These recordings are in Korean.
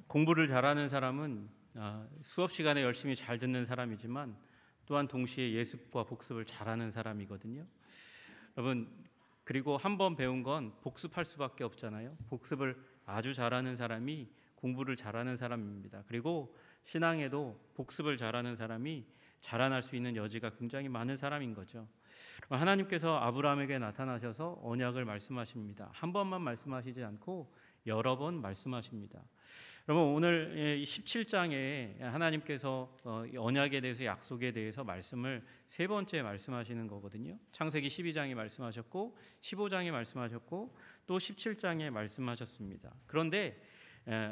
공부를 잘하는 사람은 수업 시간에 열심히 잘 듣는 사람이지만 또한 동시에 예습과 복습을 잘하는 사람이거든요. 여러분, 그리고 한 번 배운 건 복습할 수밖에 없잖아요. 복습을 아주 잘하는 사람이 공부를 잘하는 사람입니다. 그리고 신앙에도 복습을 잘하는 사람이 자라날 수 있는 여지가 굉장히 많은 사람인 거죠. 하나님께서 아브라함에게 나타나셔서 언약을 말씀하십니다. 한 번만 말씀하시지 않고 여러 번 말씀하십니다. 여러분, 오늘 17장에 하나님께서 언약에 대해서, 약속에 대해서 말씀을 세 번째 말씀하시는 거거든요. 창세기 12장에 말씀하셨고 15장에 말씀하셨고 또 17장에 말씀하셨습니다. 그런데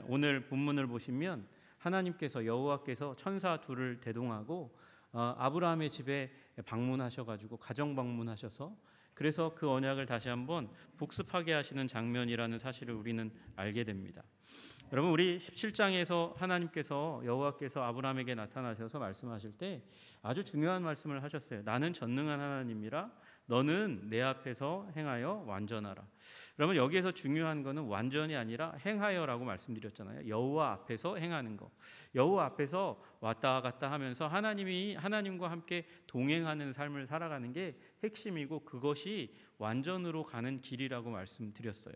오늘 본문을 보시면 하나님께서, 여호와께서 천사 둘을 대동하고 아브라함의 집에 방문하셔가지고 가정 방문하셔서 그래서 그 언약을 다시 한번 복습하게 하시는 장면이라는 사실을 우리는 알게 됩니다. 여러분, 우리 17장에서 하나님께서, 여호와께서 아브라함에게 나타나셔서 말씀하실 때 아주 중요한 말씀을 하셨어요. 나는 전능한 하나님이라 너는 내 앞에서 행하여 완전하라. 그러면 여기에서 중요한 거는 완전이 아니라 행하여라고 말씀드렸잖아요. 여호와 앞에서 행하는 거. 여호와 앞에서 왔다 갔다 하면서 하나님과 함께 동행하는 삶을 살아가는 게 핵심이고 그것이 완전으로 가는 길이라고 말씀드렸어요.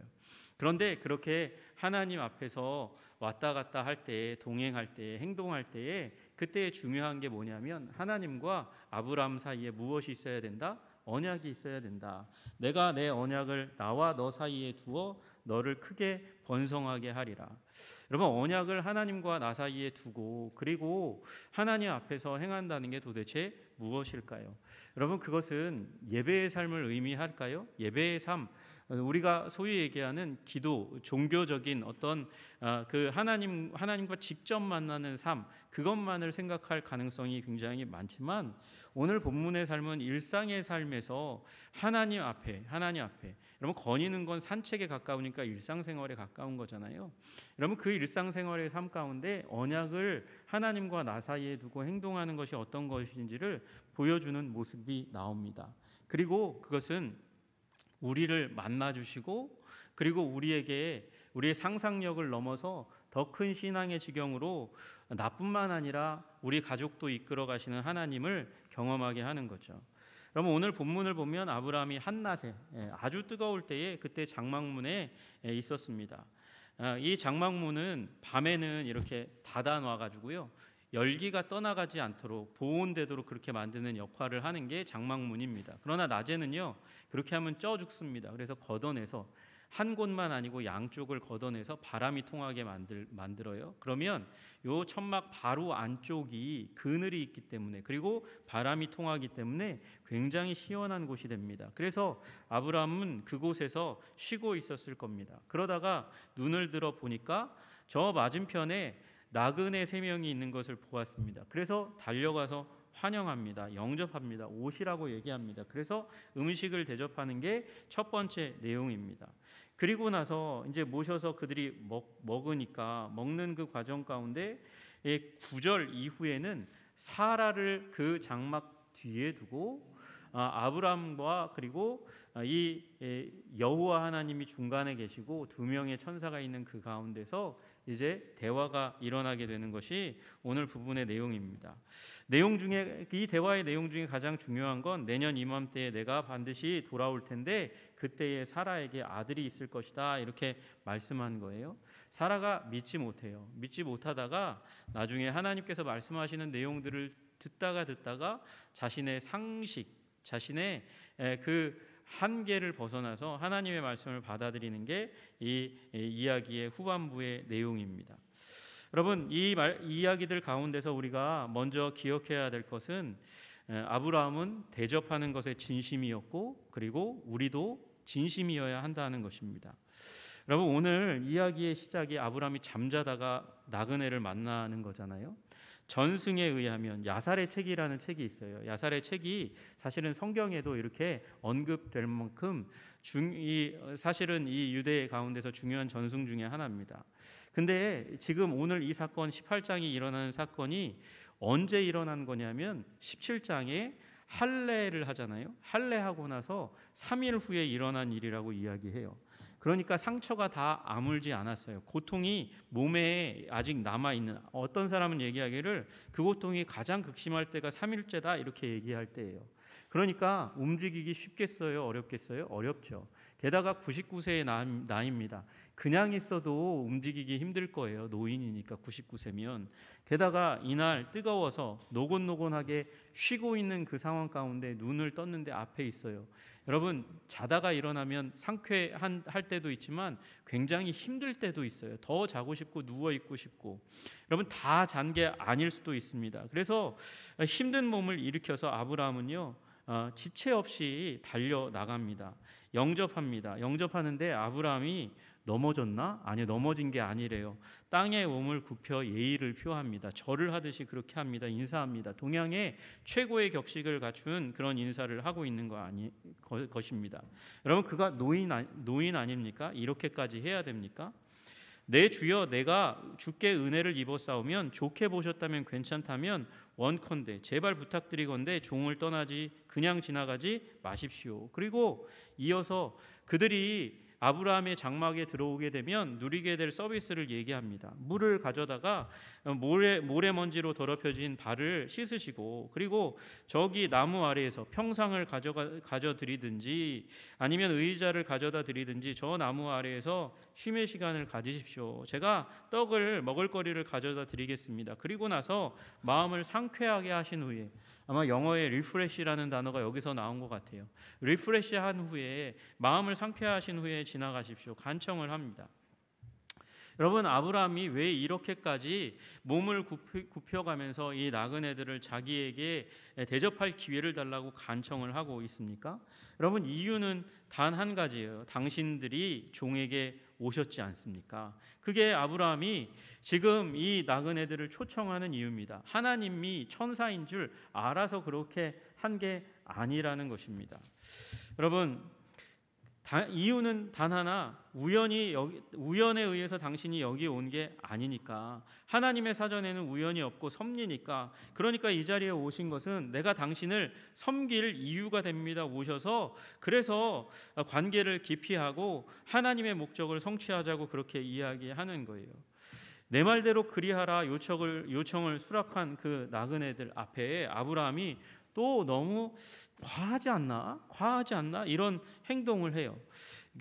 그런데 그렇게 하나님 앞에서 왔다 갔다 할 때, 동행할 때, 행동할 때에 그때 중요한 게 뭐냐면 하나님과 아브라함 사이에 무엇이 있어야 된다? 언약이 있어야 된다. 내가 내 언약을 나와 너 사이에 두어 너를 크게 번성하게 하리라. 여러분, 언약을 하나님과 나 사이에 두고 그리고 하나님 앞에서 행한다는 게 도대체 무엇일까요? 여러분, 그것은 예배의 삶을 의미할까요? 예배의 삶, 우리가 소위 얘기하는 기도, 종교적인 어떤 그 하나님과 직접 만나는 삶, 그것만을 생각할 가능성이 굉장히 많지만 오늘 본문의 삶은 일상의 삶에서 하나님 앞에 여러분, 거니는 건 산책에 가까우니까 일상생활에 가까운 거잖아요. 여러분, 그 일상생활의 삶 가운데 언약을 하나님과 나 사이에 두고 행동하는 것이 어떤 것인지를 보여주는 모습이 나옵니다. 그리고 그것은 우리를 만나주시고 그리고 우리에게 우리의 상상력을 넘어서 더 큰 신앙의 지경으로 나뿐만 아니라 우리 가족도 이끌어 가시는 하나님을 경험하게 하는 거죠. 여러분, 오늘 본문을 보면 아브라함이 한낮에 아주 뜨거울 때에 그때 장막문에 있었습니다. 이 장막문은 밤에는 이렇게 닫아놔가지고요, 열기가 떠나가지 않도록 보온되도록 그렇게 만드는 역할을 하는 게 장막문입니다. 그러나 낮에는요, 그렇게 하면 쪄 죽습니다. 그래서 걷어내서 한 곳만 아니고 양쪽을 걷어내서 바람이 통하게 만들어요. 그러면 요 천막 바로 안쪽이 그늘이 있기 때문에, 그리고 바람이 통하기 때문에 굉장히 시원한 곳이 됩니다. 그래서 아브라함은 그곳에서 쉬고 있었을 겁니다. 그러다가 눈을 들어 보니까 저 맞은편에 나그네 3명이 있는 것을 보았습니다. 그래서 달려가서 환영합니다. 영접합니다. 오시라고 얘기합니다. 그래서 음식을 대접하는 게 첫 번째 내용입니다. 그리고 나서 이제 모셔서 그들이 먹으니까 먹는 그 과정 가운데 9절 이후에는 사라를 그 장막 뒤에 두고 아브람과 그리고 이 여호와 하나님이 중간에 계시고 2명의 천사가 있는 그 가운데서 이제 대화가 일어나게 되는 것이 오늘 부분의 내용입니다. 이 대화의 내용 중에 가장 중요한 건 내년 이맘때에 내가 반드시 돌아올 텐데 그때에 사라에게 아들이 있을 것이다, 이렇게 말씀한 거예요. 사라가 믿지 못해요. 믿지 못하다가 나중에 하나님께서 말씀하시는 내용들을 듣다가 자신의 상식, 자신의 그 한계를 벗어나서 하나님의 말씀을 받아들이는 게 이 이야기의 후반부의 내용입니다. 여러분, 이 이야기들 가운데서 우리가 먼저 기억해야 될 것은 아브라함은 대접하는 것에 진심이었고 그리고 우리도 진심이어야 한다는 것입니다. 여러분, 오늘 이야기의 시작이 아브라함이 잠자다가 나그네를 만나는 거잖아요. 전승에 의하면 야살의 책이라는 책이 있어요. 야살의 책이 사실은 성경에도 이렇게 언급될 만큼 사실은 이 유대 가운데서 중요한 전승 중에 하나입니다. 근데 지금 오늘 이 사건 18장이 일어나는 사건이 언제 일어난 거냐면 17장에 할례를 하잖아요. 할례하고 나서 3일 후에 일어난 일이라고 이야기해요. 그러니까 상처가 다 아물지 않았어요. 고통이 몸에 아직 남아있는, 어떤 사람은 얘기하기를 그 고통이 가장 극심할 때가 3일째다 이렇게 얘기할 때예요. 그러니까 움직이기 쉽겠어요? 어렵겠어요? 어렵죠. 게다가 99세의 나이입니다. 그냥 있어도 움직이기 힘들 거예요. 노인이니까 99세면. 게다가 이날 뜨거워서 노곤노곤하게 쉬고 있는 그 상황 가운데 눈을 떴는데 앞에 있어요. 여러분, 자다가 일어나면 상쾌할 때도 있지만 굉장히 힘들 때도 있어요. 더 자고 싶고 누워 있고 싶고. 여러분, 다 잔 게 아닐 수도 있습니다. 그래서 힘든 몸을 일으켜서 아브라함은요, 지체 없이 달려 나갑니다. 영접합니다. 영접하는데 아브라함이 넘어졌나? 아니, 넘어진 게 아니래요. 땅에 몸을 굽혀 예의를 표합니다. 절을 하듯이 그렇게 합니다. 인사합니다. 동양의 최고의 격식을 갖춘 그런 인사를 하고 있는 것입니다. 여러분, 그가 노인 아닙니까? 이렇게까지 해야 됩니까? 내 주여, 내가 주께 은혜를 입었사오면 좋게 보셨다면 괜찮다면 원컨대 제발 부탁드리건대 종을 떠나지 그냥 지나가지 마십시오. 그리고 이어서 그들이 아브라함의 장막에 들어오게 되면 누리게 될 서비스를 얘기합니다. 물을 가져다가 모래먼지로 더럽혀진 발을 씻으시고, 그리고 저기 나무 아래에서 평상을 가져 드리든지 아니면 의자를 가져다 드리든지 저 나무 아래에서 쉼의 시간을 가지십시오. 제가 떡을 먹을거리를 가져다 드리겠습니다. 그리고 나서 마음을 상쾌하게 하신 후에, 아마 영어의 리프레시라는 단어가 여기서 나온 것 같아요. 리프레시한 후에, 마음을 상쾌하신 후에 지나가십시오. 간청을 합니다. 여러분, 아브라함이 왜 이렇게까지 몸을 굽혀가면서 이 나그네들을 자기에게 대접할 기회를 달라고 간청을 하고 있습니까? 여러분, 이유는 단 한 가지예요. 당신들이 종에게 오셨지 않습니까? 그게 아브라함이 지금 이 나그네들을 초청하는 이유입니다. 하나님이 천사인 줄 알아서 그렇게 한 게 아니라는 것입니다. 여러분, 이유는 단 하나, 우연에 의해서 당신이 여기 온 게 아니니까. 하나님의 사전에는 우연이 없고 섭리니까. 그러니까 이 자리에 오신 것은 내가 당신을 섬길 이유가 됩니다. 오셔서 그래서 관계를 깊이 하고 하나님의 목적을 성취하자고 그렇게 이야기하는 거예요. 내 말대로 그리하라 요청을 수락한 그 나그네들 앞에 아브라함이 또 너무 과하지 않나? 이런 행동을 해요.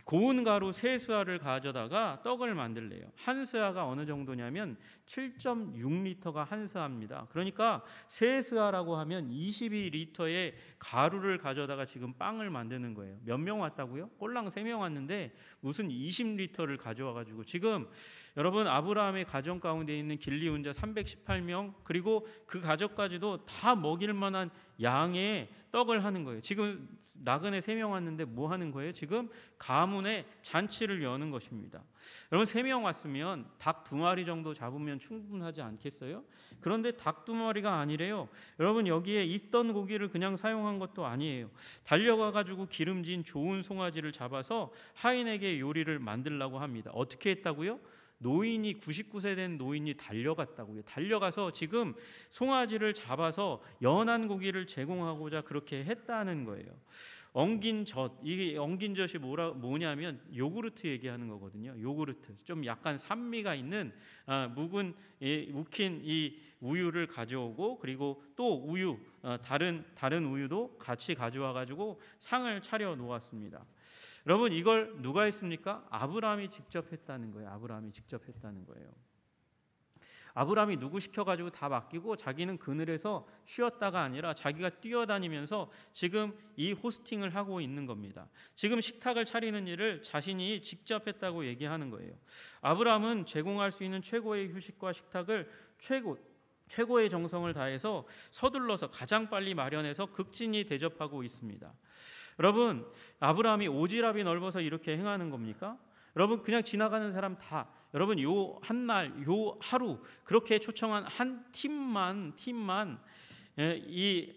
고운 가루 3스아를 가져다가 떡을 만들래요. 한 스아가 어느 정도냐면 7.6리터가 한 스아입니다. 그러니까 3스아라고 하면 22리터의 가루를 가져다가 지금 빵을 만드는 거예요. 몇 명 왔다고요? 꼴랑 3명 왔는데 무슨 20리터를 가져와 가지고, 지금 여러분, 아브라함의 가정 가운데 있는 길리 혼자 318명, 그리고 그 가족까지도 다 먹일 만한 양의 떡을 하는 거예요. 지금 나그네 3명 왔는데 뭐 하는 거예요? 지금 가문의 잔치를 여는 것입니다. 여러분, 3명 왔으면 닭 2마리 정도 잡으면 충분하지 않겠어요? 그런데 닭 2마리가 아니래요. 여러분, 여기에 있던 고기를 그냥 사용한 것도 아니에요. 달려가 가지고 기름진 좋은 송아지를 잡아서 하인에게 요리를 만들라고 합니다. 어떻게 했다고요? 99세 된 노인이 달려갔다고요. 달려가서 지금 송아지를 잡아서 연한 고기를 제공하고자 그렇게 했다는 거예요. 이게 엉긴 젖이 뭐냐면 요구르트 얘기하는 거거든요. 요구르트, 좀 약간 산미가 있는 묵힌 이 우유를 가져오고, 그리고 또 우유, 다른 우유도 같이 가져와 가지고 상을 차려 놓았습니다. 여러분, 이걸 누가 했습니까? 아브라함이 직접 했다는 거예요. 아브라함이 누구 시켜가지고 다 맡기고 자기는 그늘에서 쉬었다가 아니라 자기가 뛰어다니면서 지금 이 호스팅을 하고 있는 겁니다. 지금 식탁을 차리는 일을 자신이 직접 했다고 얘기하는 거예요. 아브라함은 제공할 수 있는 최고의 휴식과 식탁을 최고의 정성을 다해서 서둘러서 가장 빨리 마련해서 극진히 대접하고 있습니다. 여러분, 아브라함이 오지랖이 넓어서 이렇게 행하는 겁니까? 여러분, 그냥 지나가는 사람 다, 여러분, 요 한날, 요 하루 그렇게 초청한 한 팀만 이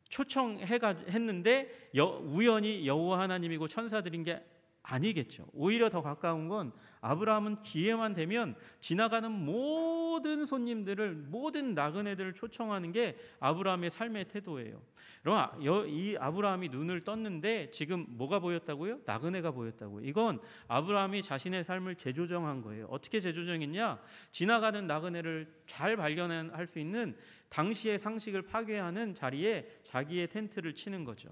초청했는데 우연히 여호와 하나님이고 천사들인 게 아니겠죠. 오히려 더 가까운 건 아브라함은 기회만 되면 지나가는 모든 손님들을, 모든 나그네들을 초청하는 게 아브라함의 삶의 태도예요. 여러분, 이 아브라함이 눈을 떴는데 지금 뭐가 보였다고요? 나그네가 보였다고요. 이건 아브라함이 자신의 삶을 재조정한 거예요. 어떻게 재조정했냐? 지나가는 나그네를 잘 발견할 수 있는 당시의 상식을 파괴하는 자리에 자기의 텐트를 치는 거죠.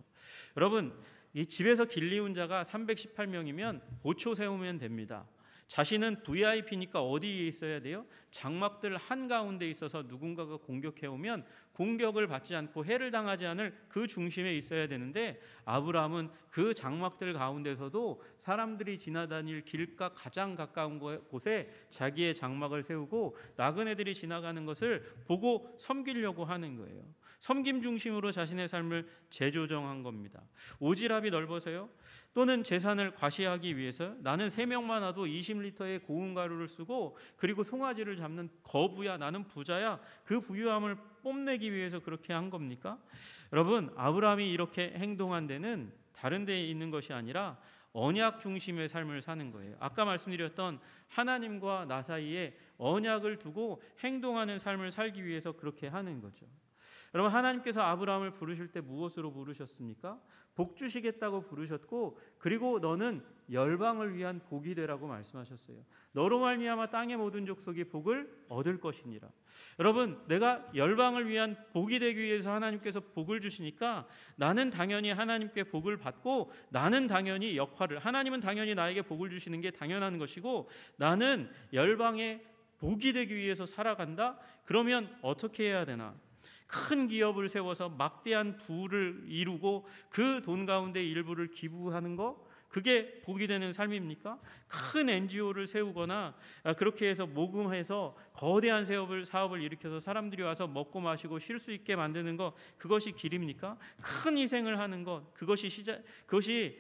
여러분, 이 집에서 길리운 자가 318명이면 보초 세우면 됩니다. 자신은 VIP니까 어디에 있어야 돼요? 장막들 한가운데 있어서 누군가가 공격해 오면 공격을 받지 않고 해를 당하지 않을 그 중심에 있어야 되는데, 아브라함은 그 장막들 가운데서도 사람들이 지나다닐 길가 가장 가까운 곳에 자기의 장막을 세우고 나그네들이 지나가는 것을 보고 섬기려고 하는 거예요. 섬김 중심으로 자신의 삶을 재조정한 겁니다. 오지랖이 넓어서요? 또는 재산을 과시하기 위해서 나는 3명만 와도 20리터의 고운 가루를 쓰고 그리고 송아지를 잡는 거부야, 나는 부자야, 그 부유함을 뽐내기 위해서 그렇게 한 겁니까? 여러분, 아브라함이 이렇게 행동한 데는 다른 데에 있는 것이 아니라 언약 중심의 삶을 사는 거예요. 아까 말씀드렸던 하나님과 나 사이에 언약을 두고 행동하는 삶을 살기 위해서 그렇게 하는 거죠. 여러분, 하나님께서 아브라함을 부르실 때 무엇으로 부르셨습니까? 복 주시겠다고 부르셨고, 그리고 너는 열방을 위한 복이 되라고 말씀하셨어요. 너로 말미암아 땅의 모든 족속이 복을 얻을 것이니라. 여러분, 내가 열방을 위한 복이 되기 위해서 하나님께서 복을 주시니까 나는 당연히 하나님께 복을 받고, 나는 당연히 하나님은 당연히 나에게 복을 주시는 게 당연한 것이고, 나는 열방의 복이 되기 위해서 살아간다? 그러면 어떻게 해야 되나? 큰 기업을 세워서 막대한 부를 이루고 그 돈 가운데 일부를 기부하는 거, 그게 복이 되는 삶입니까? 큰 NGO를 세우거나 그렇게 해서 모금해서 거대한 사업을 일으켜서 사람들이 와서 먹고 마시고 쉴 수 있게 만드는 것, 그것이 길입니까? 큰 희생을 하는 것, 그것이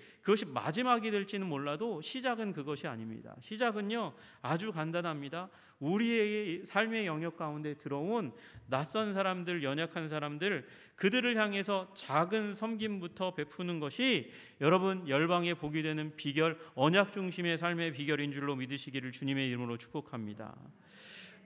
마지막이 될지는 몰라도 시작은 그것이 아닙니다. 시작은요, 아주 간단합니다. 우리의 삶의 영역 가운데 들어온 낯선 사람들, 연약한 사람들, 그들을 향해서 작은 섬김부터 베푸는 것이 여러분 열방의 복이 되는 비결, 언약 중심의 삶의 비결인 줄로 믿으시기를 주님의 이름으로 축복합니다.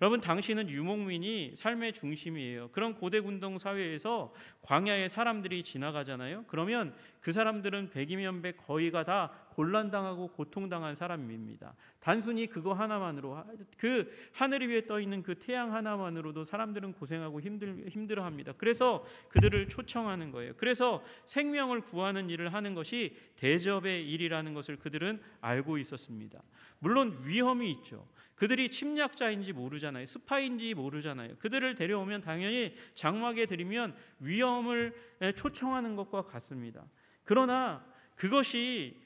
여러분, 당신은 유목민이 삶의 중심이에요. 그런 고대 군동 사회에서 광야에 사람들이 지나가잖아요. 그러면 그 사람들은 백이면 백 거의가 다 곤란당하고 고통당한 사람입니다. 단순히 그거 하나만으로, 그 하늘 위에 떠 있는 그 태양 하나만으로도 사람들은 고생하고 힘들어합니다. 그래서 그들을 초청하는 거예요. 그래서 생명을 구하는 일을 하는 것이 대접의 일이라는 것을 그들은 알고 있었습니다. 물론 위험이 있죠. 그들이 침략자인지 모르잖아요. 스파인지 모르잖아요. 그들을 데려오면 당연히 장막에 들이면 위험을 초청하는 것과 같습니다. 그러나 그것이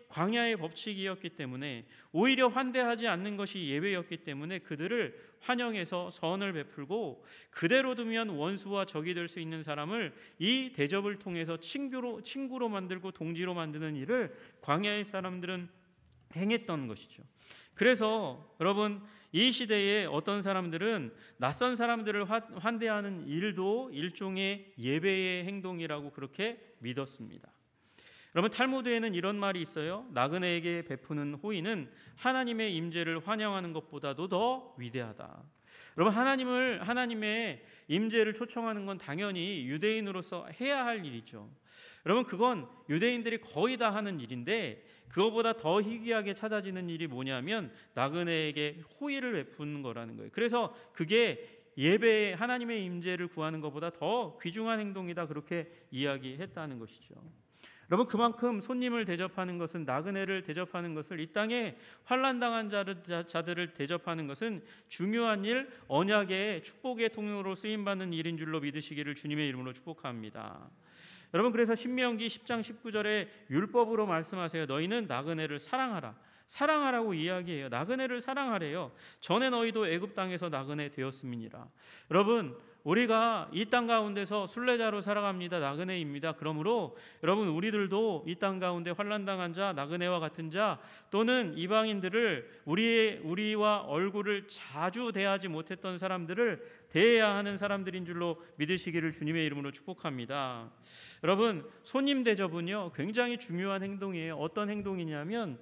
광야의 법칙이었기 때문에, 오히려 환대하지 않는 것이 예외였기 때문에 그들을 환영해서 선을 베풀고, 그대로 두면 원수와 적이 될 수 있는 사람을 이 대접을 통해서 친구로 만들고 동지로 만드는 일을 광야의 사람들은 행했던 것이죠. 그래서 여러분, 이 시대에 어떤 사람들은 낯선 사람들을 환대하는 일도 일종의 예배의 행동이라고 그렇게 믿었습니다. 여러분, 탈무드에는 이런 말이 있어요. 나그네에게 베푸는 호의는 하나님의 임재를 환영하는 것보다도 더 위대하다. 여러분, 하나님의 임재를 초청하는 건 당연히 유대인으로서 해야 할 일이죠. 여러분, 그건 유대인들이 거의 다 하는 일인데, 그거보다 더 희귀하게 찾아지는 일이 뭐냐면 나그네에게 호의를 베푸는 거라는 거예요. 그래서 그게 예배에 하나님의 임재를 구하는 것보다 더 귀중한 행동이다, 그렇게 이야기했다는 것이죠. 여러분, 그만큼 손님을 대접하는 것은, 나그네를 대접하는 것을, 이 땅에 환난당한 자들을 대접하는 것은 중요한 일, 언약의 축복의 통로로 쓰임받는 일인 줄로 믿으시기를 주님의 이름으로 축복합니다. 여러분, 그래서 신명기 10장 19절에 율법으로 말씀하세요. 너희는 나그네를 사랑하라. 사랑하라고 이야기해요. 나그네를 사랑하래요. 전에 너희도 애굽 땅에서 나그네 되었음이니라. 여러분, 우리가 이 땅 가운데서 순례자로 살아갑니다. 나그네입니다. 그러므로 여러분, 우리들도 이 땅 가운데 환난당한 자, 나그네와 같은 자 또는 이방인들을 우리와 얼굴을 자주 대하지 못했던 사람들을 대해야 하는 사람들인 줄로 믿으시기를 주님의 이름으로 축복합니다. 여러분, 손님 대접은요 굉장히 중요한 행동이에요. 어떤 행동이냐면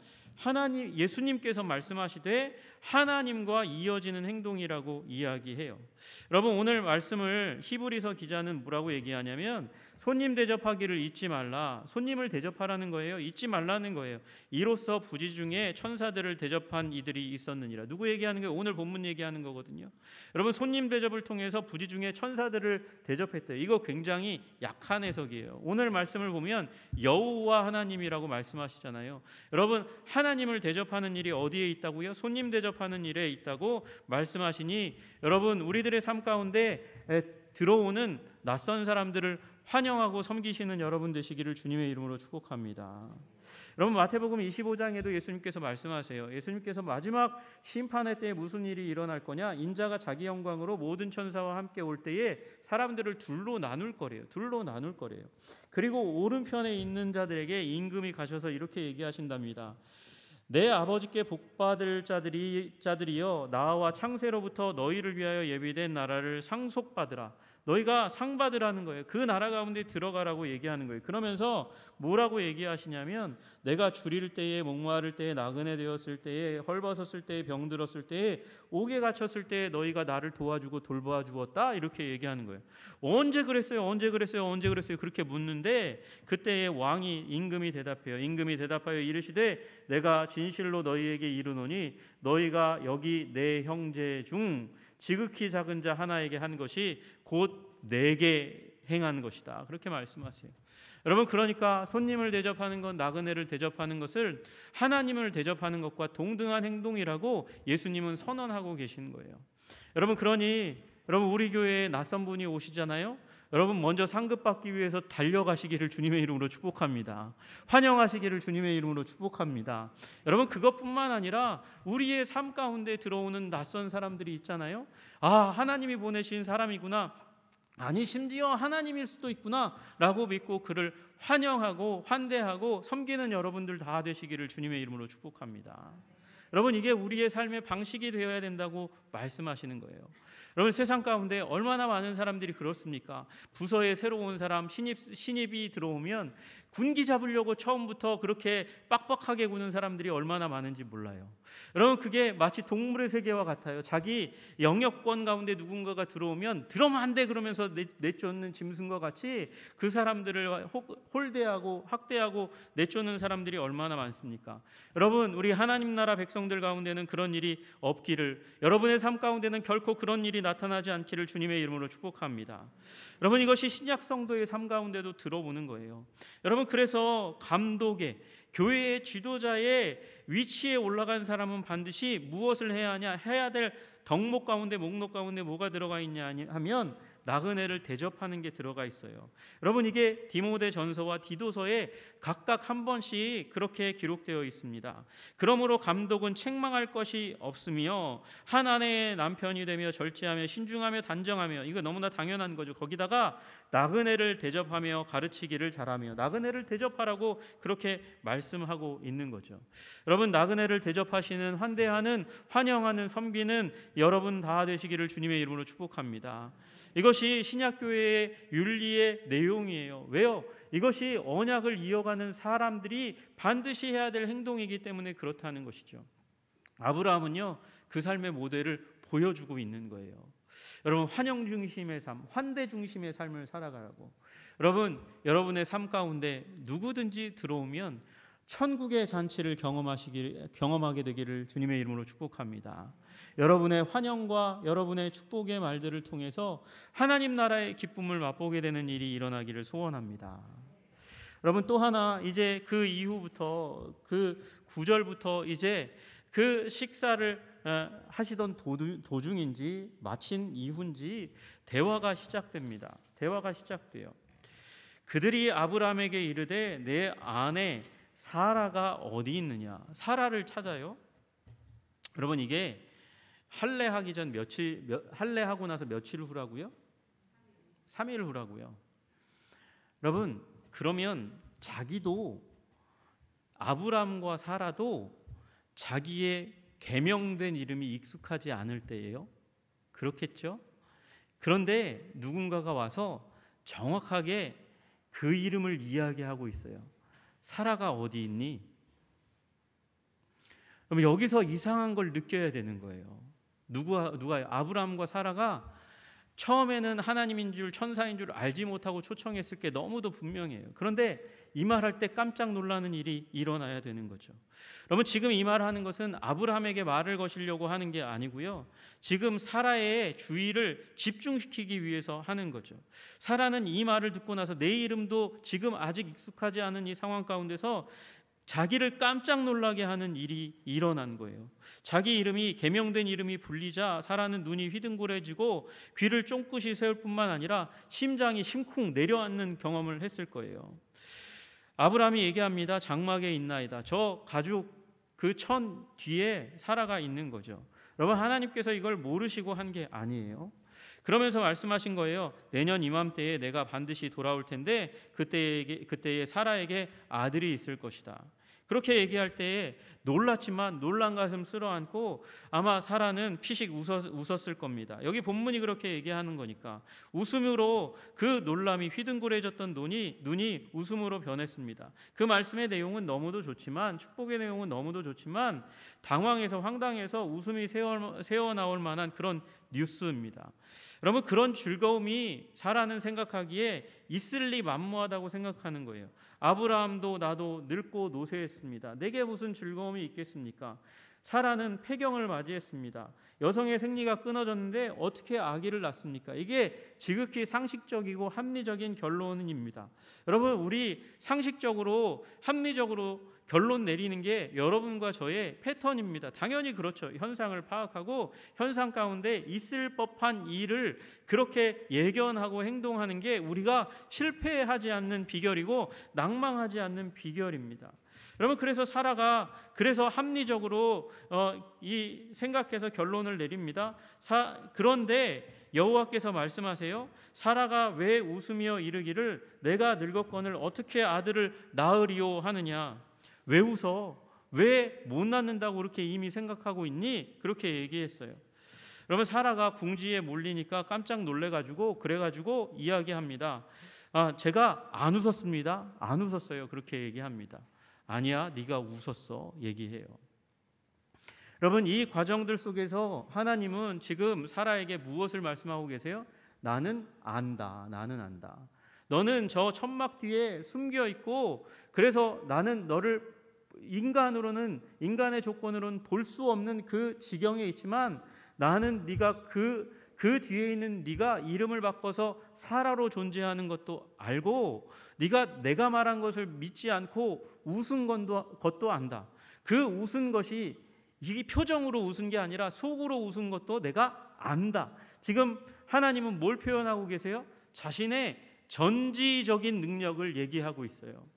예수님께서 말씀하시되 하나님과 이어지는 행동이라고 이야기해요. 여러분, 오늘 말씀을 히브리서 기자는 뭐라고 얘기하냐면 손님 대접하기를 잊지 말라. 손님을 대접하라는 거예요. 잊지 말라는 거예요. 이로써 부지 중에 천사들을 대접한 이들이 있었느니라. 누구 얘기하는 거예요? 오늘 본문 얘기하는 거거든요. 여러분, 손님 대접을 통해서 부지 중에 천사들을 대접했대요. 이거 굉장히 약한 해석이에요. 오늘 말씀을 보면 여호와 하나님이라고 말씀하시잖아요. 여러분, 하나님을 대접하는 일이 어디에 있다고요? 손님 대접하는 일에 있다고 말씀하시니 여러분, 우리들의 삶 가운데 들어오는 낯선 사람들을 환영하고 섬기시는 여러분 되시기를 주님의 이름으로 축복합니다. 여러분, 마태복음 25장에도 예수님께서 말씀하세요. 예수님께서 마지막 심판의 때에 무슨 일이 일어날 거냐? 인자가 자기 영광으로 모든 천사와 함께 올 때에 사람들을 둘로 나눌 거래요. 그리고 오른편에 있는 자들에게 임금이 가셔서 이렇게 얘기하신답니다. 내 아버지께 복받을 자들이여, 나와 창세로부터 너희를 위하여 예비된 나라를 상속받으라. 너희가 상 받으라는 거예요. 그 나라 가운데 들어가라고 얘기하는 거예요. 그러면서 뭐라고 얘기하시냐면 내가 줄일 때에, 목마를 때에, 나그네 되었을 때에, 헐벗었을 때에, 병들었을 때에, 옥에 갇혔을 때에 너희가 나를 도와주고 돌보아 주었다, 이렇게 얘기하는 거예요. 언제 그랬어요? 그렇게 묻는데 그때에 왕이 임금이 대답하여 이르시되 내가 진실로 너희에게 이르노니 너희가 여기 내 형제 중 지극히 작은 자 하나에게 한 것이 곧 내게 행한 것이다. 그렇게 말씀하세요. 여러분, 그러니까 손님을 대접하는 것, 나그네를 대접하는 것을 하나님을 대접하는 것과 동등한 행동이라고 예수님은 선언하고 계신 거예요. 여러분, 그러니 우리 교회에 낯선 분이 오시잖아요. 여러분, 먼저 상급받기 위해서 달려가시기를 주님의 이름으로 축복합니다. 환영하시기를 주님의 이름으로 축복합니다. 여러분, 그것뿐만 아니라 우리의 삶 가운데 들어오는 낯선 사람들이 있잖아요. 하나님이 보내신 사람이구나, 아니 심지어 하나님일 수도 있구나 라고 믿고 그를 환영하고 환대하고 섬기는 여러분들 다 되시기를 주님의 이름으로 축복합니다. 여러분, 이게 우리의 삶의 방식이 되어야 된다고 말씀하시는 거예요. 여러분, 세상 가운데 얼마나 많은 사람들이 그렇습니까? 부서에 새로 온 사람, 신입이 들어오면 군기 잡으려고 처음부터 그렇게 빡빡하게 구는 사람들이 얼마나 많은지 몰라요. 여러분, 그게 마치 동물의 세계와 같아요. 자기 영역권 가운데 누군가가 들어오면 들어오면 안 돼 그러면서 내쫓는 짐승과 같이 그 사람들을 홀대하고 학대하고 내쫓는 사람들이 얼마나 많습니까? 여러분, 우리 하나님 나라 백성들 가운데는 그런 일이 없기를, 여러분의 삶 가운데는 결코 그런 일이 나타나지 않기를 주님의 이름으로 축복합니다. 여러분, 이것이 신약 성도의 삶 가운데도 들어오는 거예요. 여러분, 그래서 감독의, 교회의 지도자의 위치에 올라간 사람은 반드시 무엇을 해야 하냐? 해야 될 덕목 가운데, 목록 가운데 뭐가 들어가 있냐 하면 나그네를 대접하는 게 들어가 있어요. 여러분, 이게 디모데 전서와 디도서에 각각 한 번씩 그렇게 기록되어 있습니다. 그러므로 감독은 책망할 것이 없으며 한 아내의 남편이 되며 절제하며 신중하며 단정하며, 이거 너무나 당연한 거죠. 거기다가 나그네를 대접하며 가르치기를 잘하며, 나그네를 대접하라고 그렇게 말씀하고 있는 거죠. 여러분, 나그네를 대접하시는, 환대하는, 환영하는, 섬기는 여러분 다 되시기를 주님의 이름으로 축복합니다. 이것이 신약교회의 윤리의 내용이에요. 왜요? 이것이 언약을 이어가는 사람들이 반드시 해야 될 행동이기 때문에 그렇다는 것이죠. 아브라함은요, 그 삶의 모델을 보여주고 있는 거예요. 여러분, 환영 중심의 삶, 환대 중심의 삶을 살아가라고. 여러분, 여러분의 삶 가운데 누구든지 들어오면 천국의 잔치를 경험하게 되기를 주님의 이름으로 축복합니다. 여러분의 환영과 여러분의 축복의 말들을 통해서 하나님 나라의 기쁨을 맛보게 되는 일이 일어나기를 소원합니다. 여러분, 또 하나, 이제 그 이후부터, 그 9절부터 이제 그 식사를 하시던 도중인지 마친 이후인지 대화가 시작됩니다. 대화가 시작돼요. 그들이 아브라함에게 이르되 내 아내 사라가 어디 있느냐, 사라를 찾아요. 여러분, 이게 할례하기 전 할례하고 나서 며칠 후라고요? 3일 후라고요. 여러분, 그러면 자기도, 아브람과 사라도 자기의 계명된 이름이 익숙하지 않을 때예요. 그렇겠죠? 그런데 누군가가 와서 정확하게 그 이름을 이야기하고 있어요. 사라가 어디 있니? 그럼 여기서 이상한 걸 느껴야 되는 거예요. 누가 아브람과 사라가 처음에는 하나님인 줄, 천사인 줄 알지 못하고 초청했을 게 너무도 분명해요. 그런데 이 말할 때 깜짝 놀라는 일이 일어나야 되는 거죠. 여러분, 지금 이 말하는 것은 아브라함에게 말을 거시려고 하는 게 아니고요, 지금 사라의 주의를 집중시키기 위해서 하는 거죠. 사라는 이 말을 듣고 나서 내 이름도 지금 아직 익숙하지 않은 이 상황 가운데서 자기를 깜짝 놀라게 하는 일이 일어난 거예요. 자기 이름이, 계명된 이름이 불리자 사라는 눈이 휘둥그레지고 귀를 쫑긋이 세울 뿐만 아니라 심장이 심쿵 내려앉는 경험을 했을 거예요. 아브라함이 얘기합니다. 장막에 있나이다. 저 가죽 그 천 뒤에 사라가 있는 거죠. 여러분, 하나님께서 이걸 모르시고 한 게 아니에요. 그러면서 말씀하신 거예요. 내년 이맘때에 내가 반드시 돌아올 텐데 그때에 사라에게 아들이 있을 것이다. 그렇게 얘기할 때에 놀랐지만 놀란 가슴 쓸어안고 아마 사라는 피식 웃었을 겁니다. 여기 본문이 그렇게 얘기하는 거니까 웃음으로 그 놀람이 휘둥그레졌던 눈이 웃음으로 변했습니다. 그 말씀의 내용은 너무도 좋지만, 축복의 내용은 너무도 좋지만 당황해서 황당해서 웃음이 새어나올 만한 그런 뉴스입니다. 여러분, 그런 즐거움이 사라는 생각하기에 있을 리 만무하다고 생각하는 거예요. 아브라함도 나도 늙고 노쇠했습니다. 내게 무슨 즐거움이 있겠습니까? 사라는 폐경을 맞이했습니다. 여성의 생리가 끊어졌는데 어떻게 아기를 낳습니까? 이게 지극히 상식적이고 합리적인 결론입니다. 여러분, 우리 상식적으로 합리적으로 결론 내리는 게 여러분과 저의 패턴입니다. 당연히 그렇죠. 현상을 파악하고 현상 가운데 있을 법한 일을 그렇게 예견하고 행동하는 게 우리가 실패하지 않는 비결이고 낭망하지 않는 비결입니다. 여러분, 그래서 사라가 합리적으로 이 생각해서 결론을 내립니다. 그런데 여호와께서 말씀하세요. 사라가 왜 웃으며 이르기를 내가 늙었거늘 어떻게 아들을 낳으리요 하느냐. 왜 웃어? 왜 못 낳는다고 그렇게 이미 생각하고 있니? 그렇게 얘기했어요. 여러분, 사라가 궁지에 몰리니까 깜짝 놀래가지고 그래가지고 이야기합니다. 제가 안 웃었습니다. 안 웃었어요. 그렇게 얘기합니다. 아니야, 네가 웃었어. 얘기해요. 여러분, 이 과정들 속에서 하나님은 지금 사라에게 무엇을 말씀하고 계세요? 나는 안다. 나는 안다. 너는 저 천막 뒤에 숨겨 있고 그래서 나는 너를 인간의 조건으로는 볼 수 없는 그 지경에 있지만 나는 네가 그 뒤에 있는 네가 이름을 바꿔서 사라로 존재하는 것도 알고 네가 내가 말한 것을 믿지 않고 웃은 것도 안다. 그 웃은 것이 이 표정으로 웃은 게 아니라 속으로 웃은 것도 내가 안다. 지금 하나님은 뭘 표현하고 계세요? 자신의 전지적인 능력을 얘기하고 있어요.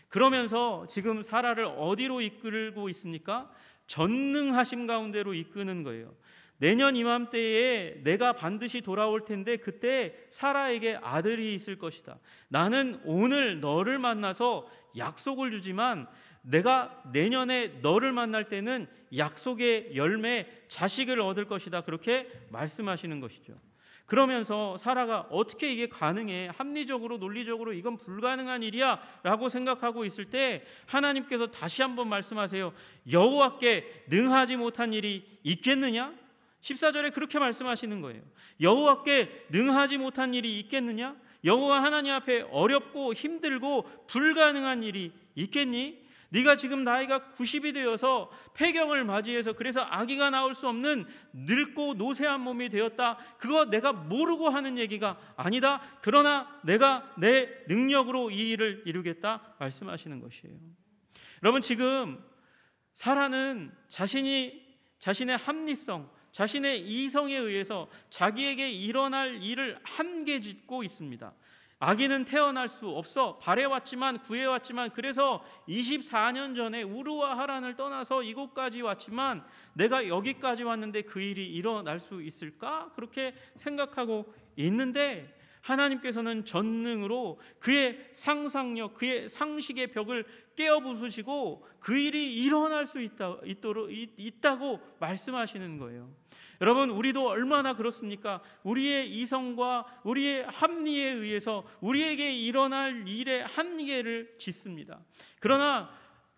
그러면서 지금 사라를 어디로 이끌고 있습니까? 전능하심 가운데로 이끄는 거예요. 내년 이맘때에 내가 반드시 돌아올 텐데 그때 사라에게 아들이 있을 것이다. 나는 오늘 너를 만나서 약속을 주지만 내가 내년에 너를 만날 때는 약속의 열매, 자식을 얻을 것이다. 그렇게 말씀하시는 것이죠. 그러면서 사라가 어떻게 이게 가능해? 합리적으로 논리적으로 이건 불가능한 일이야 라고 생각하고 있을 때 하나님께서 다시 한번 말씀하세요. 여호와께 능하지 못한 일이 있겠느냐? 14절에 그렇게 말씀하시는 거예요. 여호와께 능하지 못한 일이 있겠느냐? 여호와 하나님 앞에 어렵고 힘들고 불가능한 일이 있겠니? 네가 지금 나이가 90이 되어서 폐경을 맞이해서 그래서 아기가 나올 수 없는 늙고 노쇠한 몸이 되었다. 그거 내가 모르고 하는 얘기가 아니다. 그러나 내가 내 능력으로 이 일을 이루겠다 말씀하시는 것이에요. 여러분, 지금 사라는 자신의 합리성, 자신의 이성에 의해서 자기에게 일어날 일을 한계짓고 있습니다. 아기는 태어날 수 없어. 바래왔지만 구해왔지만 그래서 24년 전에 우르와 하란을 떠나서 이곳까지 왔지만 내가 여기까지 왔는데 그 일이 일어날 수 있을까? 그렇게 생각하고 있는데 하나님께서는 전능으로 그의 상상력, 그의 상식의 벽을 깨어 부수시고 그 일이 일어날 수 있다고 말씀하시는 거예요. 여러분, 우리도 얼마나 그렇습니까? 우리의 이성과 우리의 합리에 의해서 우리에게 일어날 일의 한계를 짓습니다. 그러나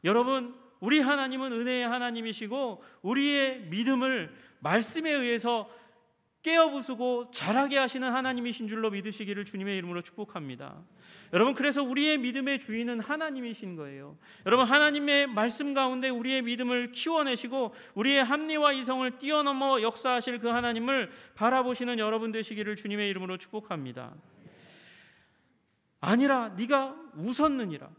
여러분, 우리 하나님은 은혜의 하나님이시고 우리의 믿음을 말씀에 의해서 깨어부수고 자라게 하시는 하나님이신 줄로 믿으시기를 주님의 이름으로 축복합니다. 여러분, 그래서 우리의 믿음의 주인은 하나님이신 거예요. 여러분, 하나님의 말씀 가운데 우리의 믿음을 키워내시고 우리의 합리와 이성을 뛰어넘어 역사하실 그 하나님을 바라보시는 여러분 되시기를 주님의 이름으로 축복합니다. 아니라 네가 웃었느니라.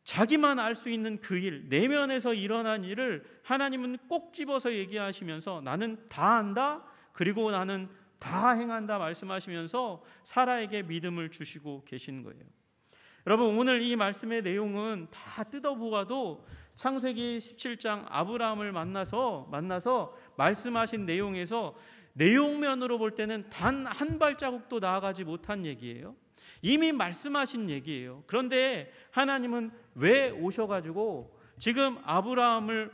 자기만 알 수 있는 그 일, 내면에서 일어난 일을 하나님은 꼭 집어서 얘기하시면서 나는 다 안다, 그리고 나는 다 행한다 말씀하시면서 사라에게 믿음을 주시고 계신 거예요. 여러분, 오늘 이 말씀의 내용은 다 뜯어보아도 창세기 17장 아브라함을 만나서 말씀하신 내용에서 내용면으로 볼 때는 단 한 발자국도 나아가지 못한 얘기예요. 이미 말씀하신 얘기예요. 그런데 하나님은 왜 오셔가지고 지금 아브라함의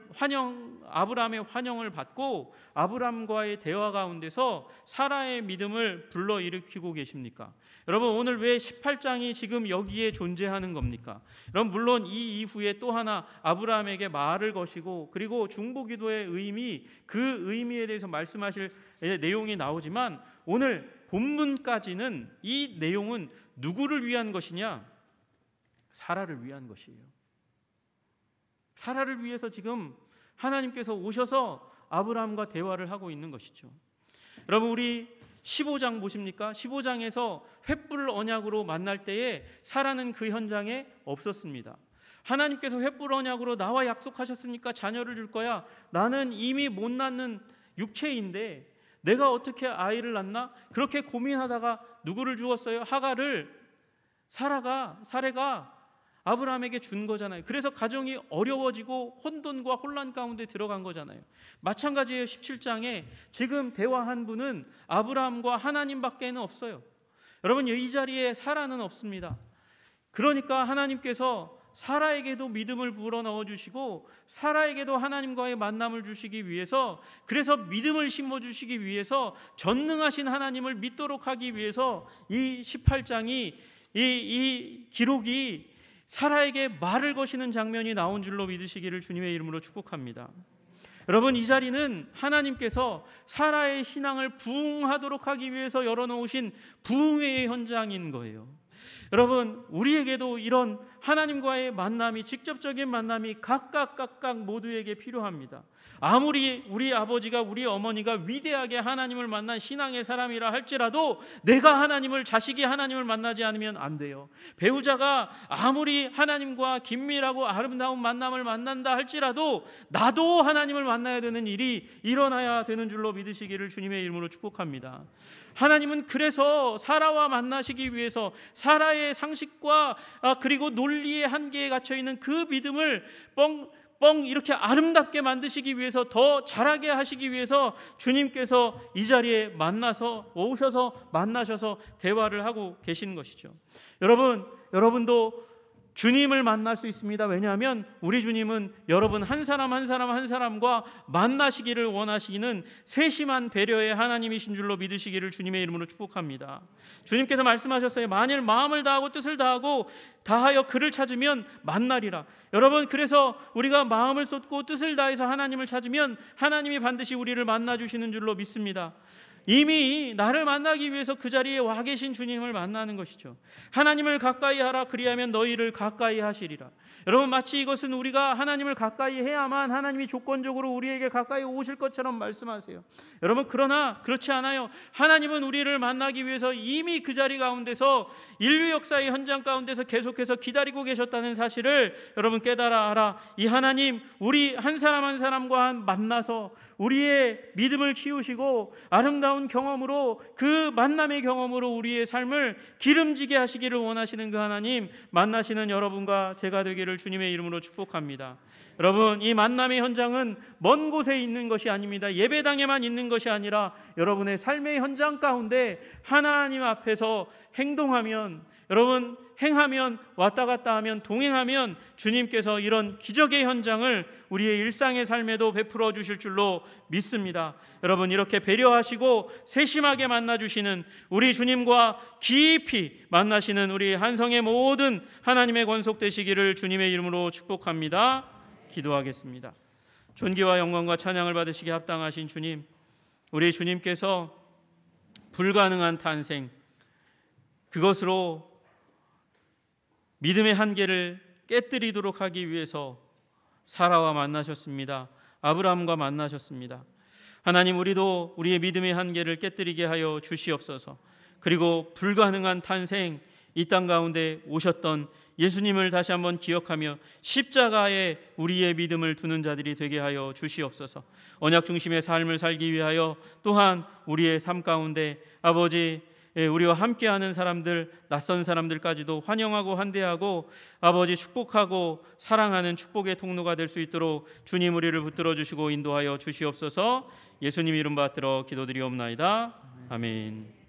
환영을 받고 아브라함과의 대화 가운데서 사라의 믿음을 불러일으키고 계십니까? 여러분, 오늘 왜 18장이 지금 여기에 존재하는 겁니까? 여러분, 물론 이 이후에 또 하나 아브라함에게 말을 거시고 그리고 중보기도의 의미, 그 의미에 대해서 말씀하실 내용이 나오지만 오늘 본문까지는 이 내용은 누구를 위한 것이냐? 사라를 위한 것이에요. 사라를 위해서 지금 하나님께서 오셔서 아브라함과 대화를 하고 있는 것이죠. 여러분, 우리 15장 보십니까? 15장에서 횃불 언약으로 만날 때에 사라는 그 현장에 없었습니다. 하나님께서 횃불 언약으로 나와 약속하셨으니까 자녀를 줄 거야. 나는 이미 못 낳는 육체인데 내가 어떻게 아이를 낳나? 그렇게 고민하다가 누구를 주었어요? 하갈을 사례가 아브라함에게 준 거잖아요. 그래서 가정이 어려워지고 혼돈과 혼란 가운데 들어간 거잖아요. 마찬가지예요. 17장에 지금 대화한 분은 아브라함과 하나님밖에는 없어요. 여러분, 이 자리에 사라는 없습니다. 그러니까 하나님께서 사라에게도 믿음을 불어넣어 주시고 사라에게도 하나님과의 만남을 주시기 위해서, 그래서 믿음을 심어주시기 위해서, 전능하신 하나님을 믿도록 하기 위해서 이 18장이 이 기록이 사라에게 말을 거시는 장면이 나온 줄로 믿으시기를 주님의 이름으로 축복합니다. 여러분, 이 자리는 하나님께서 사라의 신앙을 부흥하도록 하기 위해서 열어놓으신 부흥회의 현장인 거예요. 여러분, 우리에게도 이런 하나님과의 만남이, 직접적인 만남이 각각 모두에게 필요합니다. 아무리 우리 아버지가, 우리 어머니가 위대하게 하나님을 만난 신앙의 사람이라 할지라도 자식이 하나님을 만나지 않으면 안 돼요. 배우자가 아무리 하나님과 긴밀하고 아름다운 만남을 만난다 할지라도 나도 하나님을 만나야 되는 일이 일어나야 되는 줄로 믿으시기를 주님의 이름으로 축복합니다. 하나님은 그래서 사라와 만나시기 위해서 사라의 상식과 그리고 논리의 한계에 갇혀있는 그 믿음을 뻥 이렇게 아름답게 만드시기 위해서, 더 자라게 하시기 위해서 주님께서 이 자리에 오셔서 만나셔서 대화를 하고 계신 것이죠. 여러분도 주님을 만날 수 있습니다. 왜냐하면 우리 주님은 여러분 한 사람과 만나시기를 원하시는 세심한 배려의 하나님이신 줄로 믿으시기를 주님의 이름으로 축복합니다. 주님께서 말씀하셨어요. 만일 마음을 다하고 뜻을 다하여 그를 찾으면 만나리라. 여러분, 그래서 우리가 마음을 쏟고 뜻을 다해서 하나님을 찾으면 하나님이 반드시 우리를 만나주시는 줄로 믿습니다. 이미 나를 만나기 위해서 그 자리에 와 계신 주님을 만나는 것이죠. 하나님을 가까이 하라, 그리하면 너희를 가까이 하시리라. 여러분, 마치 이것은 우리가 하나님을 가까이 해야만 하나님이 조건적으로 우리에게 가까이 오실 것처럼 말씀하세요. 여러분, 그러나 그렇지 않아요. 하나님은 우리를 만나기 위해서 이미 그 자리 가운데서, 인류 역사의 현장 가운데서 계속해서 기다리고 계셨다는 사실을 여러분 깨달아 알아. 이 하나님, 우리 한 사람과 만나서 우리의 믿음을 키우시고 아름다운 아름다운 경험으로, 그 만남의 경험으로 우리의 삶을 기름지게 하시기를 원하시는 그 하나님 만나시는 여러분과 제가 되기를 주님의 이름으로 축복합니다. 여러분, 이 만남의 현장은 먼 곳에 있는 것이 아닙니다. 예배당에만 있는 것이 아니라 여러분의 삶의 현장 가운데 하나님 앞에서 행동하면, 여러분 행하면, 왔다 갔다 하면, 동행하면 주님께서 이런 기적의 현장을 우리의 일상의 삶에도 베풀어 주실 줄로 믿습니다. 여러분, 이렇게 배려하시고 세심하게 만나주시는 우리 주님과 깊이 만나시는 우리 한성의 모든 하나님의 권속 되시기를 주님의 이름으로 축복합니다. 기도하겠습니다. 존귀와 영광과 찬양을 받으시기 합당하신 주님, 우리 주님께서 불가능한 탄생, 그것으로 믿음의 한계를 깨뜨리도록 하기 위해서 사라와 만나셨습니다. 아브라함과 만나셨습니다. 하나님, 우리도 우리의 믿음의 한계를 깨뜨리게 하여 주시옵소서. 그리고 불가능한 탄생, 이 땅 가운데 오셨던 예수님을 다시 한번 기억하며 십자가에 우리의 믿음을 두는 자들이 되게 하여 주시옵소서. 언약 중심의 삶을 살기 위하여 또한 우리의 삶 가운데 아버지, 우리와 함께하는 사람들, 낯선 사람들까지도 환영하고 환대하고 아버지 축복하고 사랑하는 축복의 통로가 될 수 있도록 주님 우리를 붙들어 주시고 인도하여 주시옵소서. 예수님 이름 받들어 기도드리옵나이다. 아멘.